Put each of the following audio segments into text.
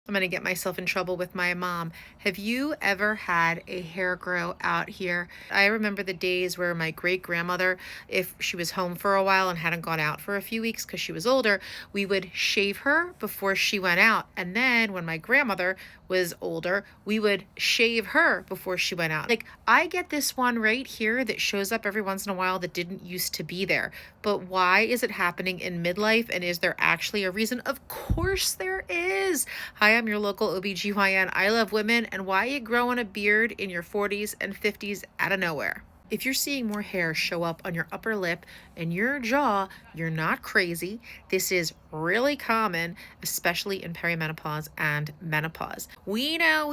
I'm going to get myself in trouble with my mom. Have you ever had a hair grow out here? I remember the days where my great grandmother, if she was home for a while and hadn't gone out for a few weeks because she was older, we would shave her before she went out. And then when my grandmother was older, we would shave her before she went out. Like, I get this one right here that shows up every once in a while that didn't used to be there. But why is it happening in midlife? And is there actually a reason? Of course there is. Hi, I'm your local OBGYN. I love women. And why are you growing a beard in your 40s and 50s out of nowhere? If you're seeing more hair show up on your upper lip and your jaw, you're not crazy. This is really common, especially in perimenopause and menopause. We know,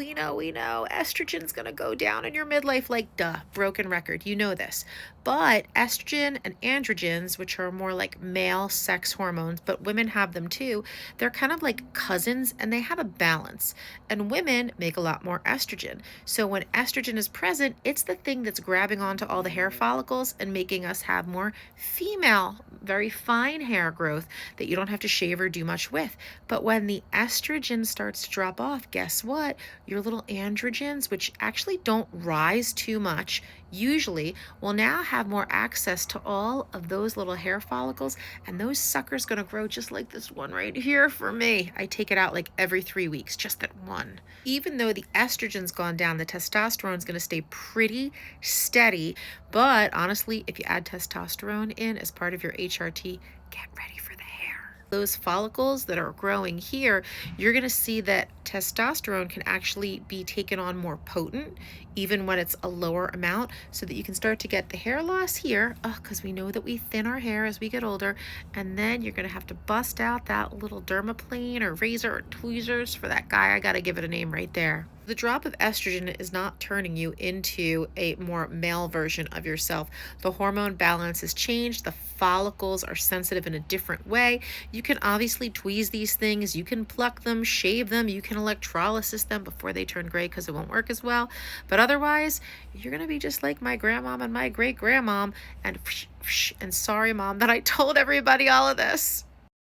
estrogen's gonna go down in your midlife, like duh, broken record, you know this. But estrogen and androgens, which are more like male sex hormones, but women have them too, they're kind of like cousins and they have a balance. And women make a lot more estrogen. So when estrogen is present, it's the thing that's grabbing onto all the hair follicles and making us have more female, very fine hair growth that you don't have to shave or do much with. But when the estrogen starts to drop off, guess what? Your little androgens, which actually don't rise too much, usually will now have more access to all of those little hair follicles, and those suckers gonna grow just like this one right here for me. I take it out like every 3 weeks, just that one. Even though the estrogen's gone down, the testosterone's gonna stay pretty steady. But honestly, if you add testosterone in as part of your HRT, get ready for the hair. Those follicles that are growing here, you're going to see that testosterone can actually be taken on more potent, even when it's a lower amount, so that you can start to get the hair loss here, because we know that we thin our hair as we get older, and then you're going to have to bust out that little dermaplane or razor or tweezers for that guy. I got to give it a name right there. The drop of estrogen is not turning you into a more male version of yourself. The hormone balance has changed. The follicles are sensitive in a different way. You can obviously tweeze these things. You can pluck them, shave them. You can electrolysis them before they turn gray because it won't work as well. But otherwise, you're going to be just like my grandmom and my great grandmom. And sorry, mom, that I told everybody all of this.